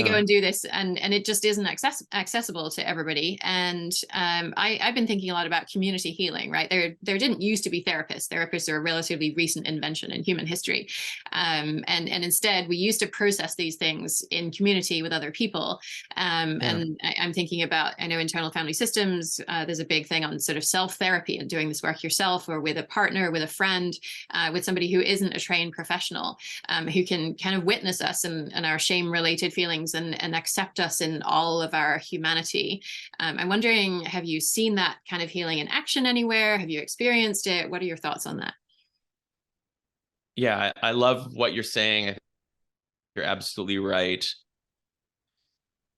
go and do this. And it just isn't accessible to everybody. And I've been thinking a lot about community healing, right? There didn't used to be therapists. Therapists are a relatively recent invention in human history. And instead, we used to process these things in community with other people. And I'm thinking about, I know internal family systems, there's a big thing on sort of self-therapy and doing this work yourself, or with a partner, with a friend, with somebody who isn't a trained professional, who can kind of witness us and our shame-related feelings and accept us in all of our humanity. I'm wondering, have you seen that kind of healing in action anywhere? Have you experienced it? What are your thoughts on that? Yeah, I love what you're saying. I think you're absolutely right.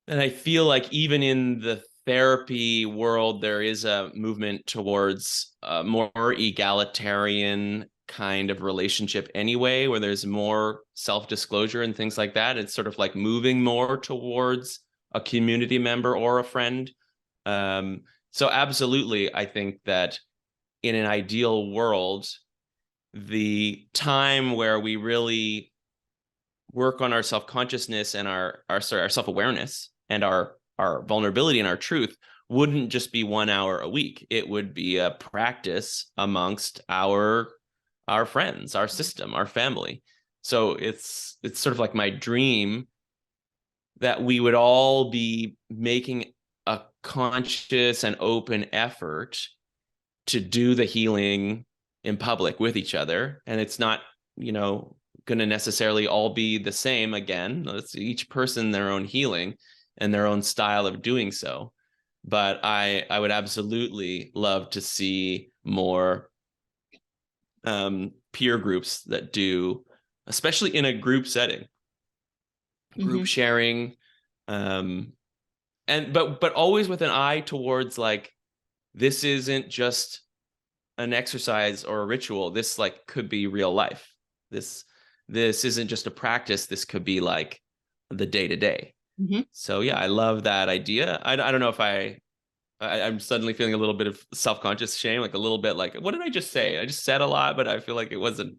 And I feel like even in the therapy world, there is a movement towards a more egalitarian kind of relationship anyway, where there's more self-disclosure and things like that. It's sort of like moving more towards a community member or a friend. So absolutely, I think that in an ideal world, the time where we really work on our self-consciousness and our self-awareness and our vulnerability and our truth wouldn't just be 1 hour a week. It would be a practice amongst our friends, our system, our family. So it's sort of like my dream that we would all be making a conscious and open effort to do the healing in public with each other. And it's not, going to necessarily all be the same again. It's each person their own healing and their own style of doing so. But I would absolutely love to see more peer groups that do, especially in a group setting, group sharing, but always with an eye towards like, this isn't just an exercise or a ritual. This like could be real life. This isn't just a practice. This could be like the day-to-day. So yeah, I love that idea. I don't know if I'm suddenly feeling a little bit of self-conscious shame, like a little bit like, what did I just say? I just said a lot, but I feel like it wasn't,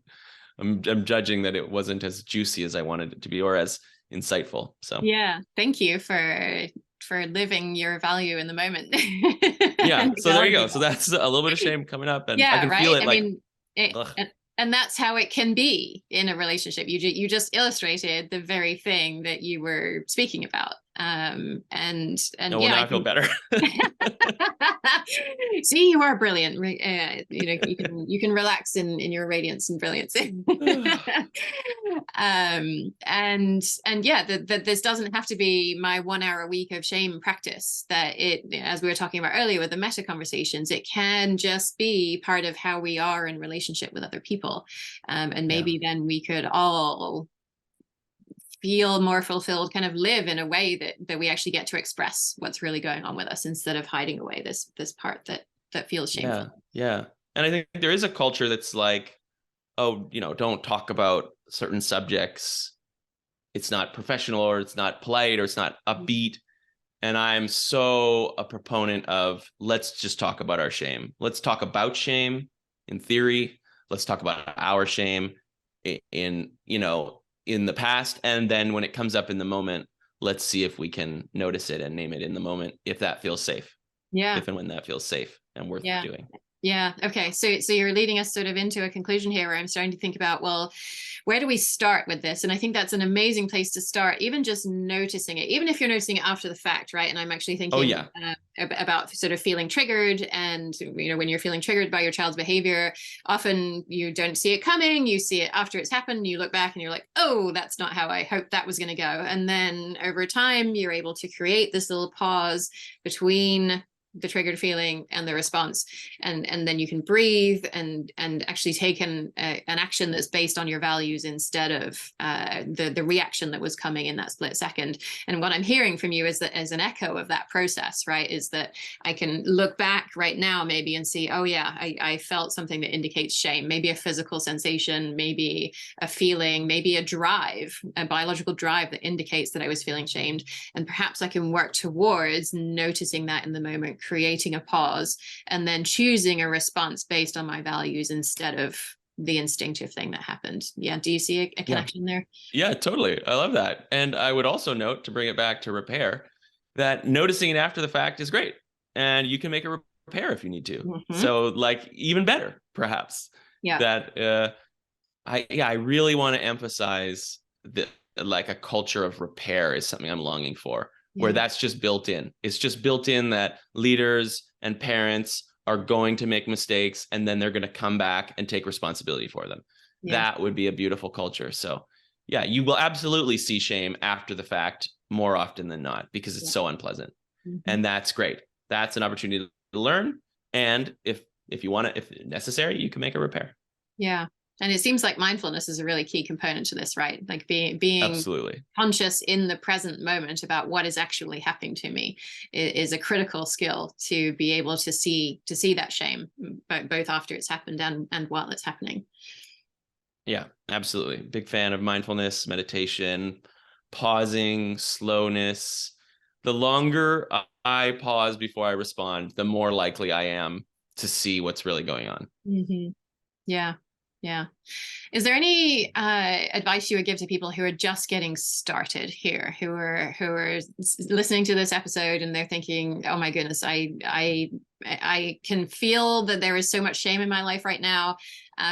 I'm judging that it wasn't as juicy as I wanted it to be, or as insightful. So yeah, thank you for living your value in the moment. Yeah, so there you go. So that's a little bit of shame coming up, and I can feel it. I mean, and that's how it can be in a relationship. You just illustrated the very thing that you were speaking about. Now I feel better. See, you are brilliant. You can relax in your radiance and brilliance. And yeah, that this doesn't have to be my 1 hour a week of shame practice. That it, as we were talking about earlier with the meta conversations, it can just be part of how we are in relationship with other people. And maybe then we could all feel more fulfilled, kind of live in a way that we actually get to express what's really going on with us instead of hiding away this part that feels shameful. Yeah. And I think there is a culture that's like, oh, don't talk about certain subjects. It's not professional, or it's not polite, or it's not upbeat. And I'm so a proponent of, let's just talk about our shame. Let's talk about shame in theory. Let's talk about our shame in the past. And then when it comes up in the moment, let's see if we can notice it and name it in the moment, if that feels safe. Yeah. If and when that feels safe and worth doing. Yeah. Okay. So you're leading us sort of into a conclusion here where I'm starting to think about, well, where do we start with this? And I think that's an amazing place to start, even just noticing it, even if you're noticing it after the fact, right? And I'm actually thinking about sort of feeling triggered. And, when you're feeling triggered by your child's behavior, often you don't see it coming. You see it after it's happened. You look back and you're like, oh, that's not how I hoped that was going to go. And then over time, you're able to create this little pause between the triggered feeling and the response, and then you can breathe and actually take an action that's based on your values instead of the reaction that was coming in that split second. And what I'm hearing from you is that, as an echo of that process, right, is that I can look back right now maybe and see, oh yeah, I felt something that indicates shame, maybe a physical sensation, maybe a feeling, maybe a drive, a biological drive that indicates that I was feeling shamed. And perhaps I can work towards noticing that in the moment, creating a pause, and then choosing a response based on my values instead of the instinctive thing that happened. Yeah. Do you see a connection there? Yeah, totally. I love that. And I would also note, to bring it back to repair, that noticing it after the fact is great. And you can make a repair if you need to. Mm-hmm. So like even better, perhaps. Yeah. That I really want to emphasize that, like, a culture of repair is something I'm longing for. Where that's just built in. It's just built in that leaders and parents are going to make mistakes, and then they're going to come back and take responsibility for them. Yeah. That would be a beautiful culture. So yeah, you will absolutely see shame after the fact more often than not, because it's so unpleasant. Mm-hmm. And that's great. That's an opportunity to learn. And if you want to, if necessary, you can make a repair. Yeah. And it seems like mindfulness is a really key component to this, right? Like being absolutely conscious in the present moment about what is actually happening to me is a critical skill to be able to see that shame, both after it's happened and while it's happening. Yeah, absolutely. Big fan of mindfulness, meditation, pausing, slowness. The longer I pause before I respond, the more likely I am to see what's really going on. Mm-hmm. Yeah. Yeah. Is there any advice you would give to people who are just getting started here, who are listening to this episode and they're thinking, oh my goodness, I can feel that there is so much shame in my life right now.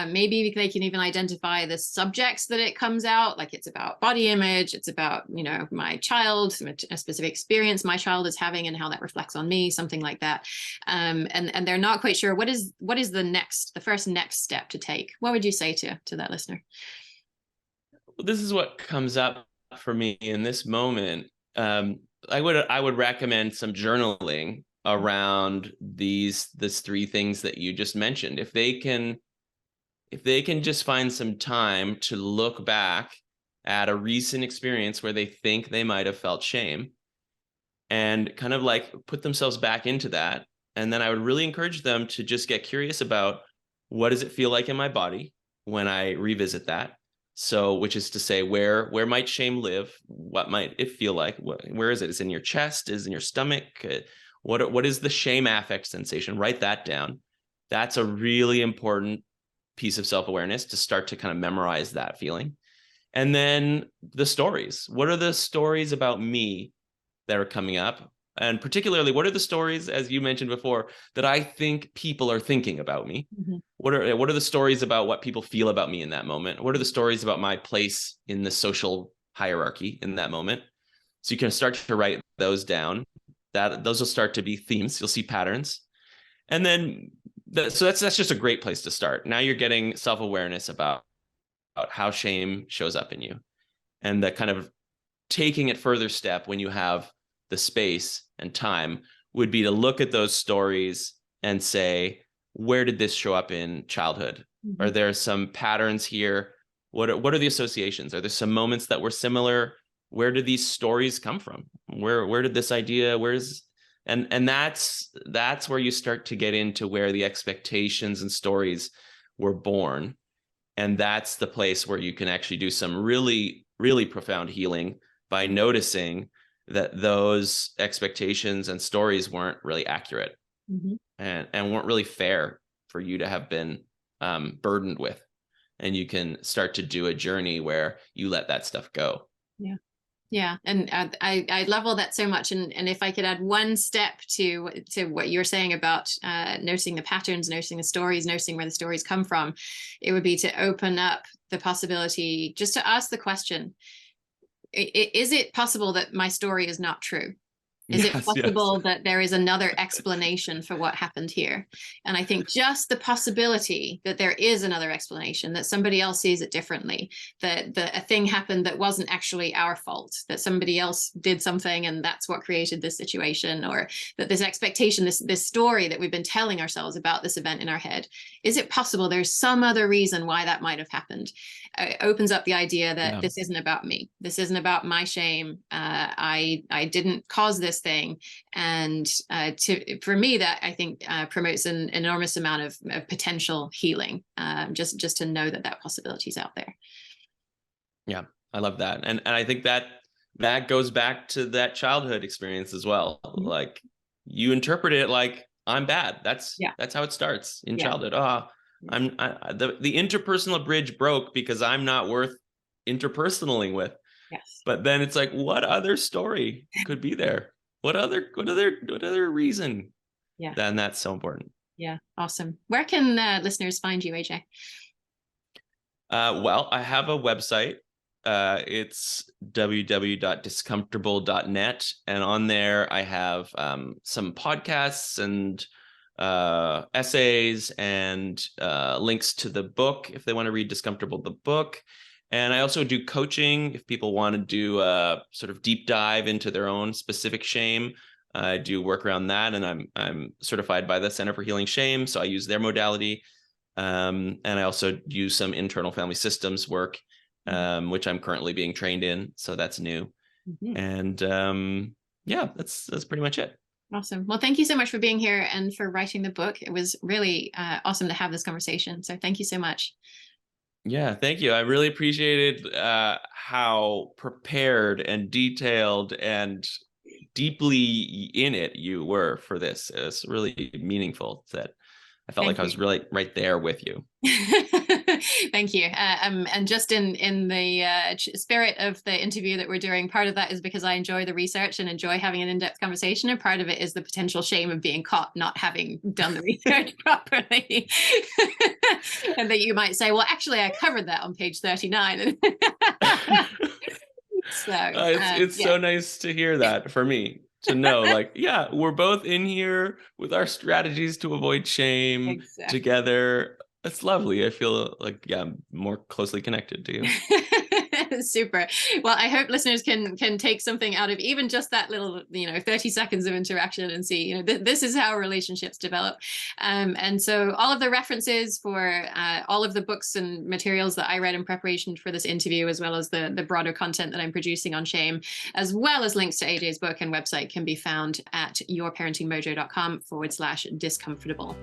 Maybe they can even identify the subjects that it comes out, like it's about body image, it's about, my child, a specific experience my child is having and how that reflects on me, something like that. And they're not quite sure what is the first next step to take. What would you say to that listener? Well, this is what comes up for me in this moment. I would recommend some journaling around these three things that you just mentioned. If they can just find some time to look back at a recent experience where they think they might have felt shame, and kind of like put themselves back into that. And then I would really encourage them to just get curious about, what does it feel like in my body when I revisit that? So, which is to say, where might shame live? What might it feel like? Where is it? Is it in your chest? Is it in your stomach? What is the shame affect sensation? Write that down. That's a really important piece of self-awareness, to start to kind of memorize that feeling. And then the stories. What are the stories about me that are coming up? And particularly, what are the stories, as you mentioned before, that I think people are thinking about me? Mm-hmm. What are the stories about what people feel about me in that moment? What are the stories about my place in the social hierarchy in that moment? So you can start to write those down. Those will start to be themes. You'll see patterns. And then so that's just a great place to start. Now you're getting self-awareness about how shame shows up in you, and that kind of taking it further step when you have the space and time would be to look at those stories and say, where did this show up in childhood? Mm-hmm. Are there some patterns here? What are the associations? Are there some moments that were similar? Where did these stories come from? Where did this idea, and that's where you start to get into where the expectations and stories were born. And that's the place where you can actually do some really, really profound healing by noticing that those expectations and stories weren't really accurate, mm-hmm. and weren't really fair for you to have been burdened with. And you can start to do a journey where you let that stuff go. Yeah. Yeah. And I love all that so much. And if I could add one step to what you're saying about noticing the patterns, noticing the stories, noticing where the stories come from, it would be to open up the possibility just to ask the question, is it possible that my story is not true? Is it possible that there is another explanation for what happened here? And I think just the possibility that there is another explanation, that somebody else sees it differently, that a thing happened that wasn't actually our fault, that somebody else did something and that's what created this situation, or that this expectation, this story that we've been telling ourselves about this event in our head, is it possible there's some other reason why that might have happened? It opens up the idea that this isn't about me. This isn't about my shame. I didn't cause this thing. And for me, that I think promotes an enormous amount of potential healing, just to know that possibility is out there. Yeah, I love that. And I think that goes back to that childhood experience as well. Mm-hmm. Like, you interpret it like, I'm bad. That's how it starts in childhood. The interpersonal bridge broke because I'm not worth interpersonaling with. Yes. But then it's like, what other story could be there? What other reason? Yeah. Then that's so important. Yeah. Awesome. Where can listeners find you, AJ? Well, I have a website. It's www.discomfortable.net. And on there I have some podcasts and essays and links to the book if they want to read Discomfortable, the book. And I also do coaching if people want to do a sort of deep dive into their own specific shame. I do work around that, and I'm certified by the Center for Healing Shame, so I use their modality. And I also use some internal family systems work, which I'm currently being trained in, so that's new. Mm-hmm. And that's pretty much it. Awesome. Well, thank you so much for being here and for writing the book. It was really awesome to have this conversation. So thank you so much. Yeah, thank you. I really appreciated how prepared and detailed and deeply in it you were for this. It's really meaningful that I felt like I was really right there with you. Thank you. And just in the spirit of the interview that we're doing, part of that is because I enjoy the research and enjoy having an in-depth conversation, and part of it is the potential shame of being caught not having done the research properly. And that you might say, well, actually, I covered that on page 39. So it's so nice to hear that for me, to know, like, we're both in here with our strategies to avoid shame together. It's lovely. I feel like, I'm more closely connected to you. Super. Well, I hope listeners can take something out of even just that little, 30 seconds of interaction and see, this is how relationships develop. And so all of the references for all of the books and materials that I read in preparation for this interview, as well as the broader content that I'm producing on shame, as well as links to AJ's book and website, can be found at yourparentingmojo.com/discomfortable.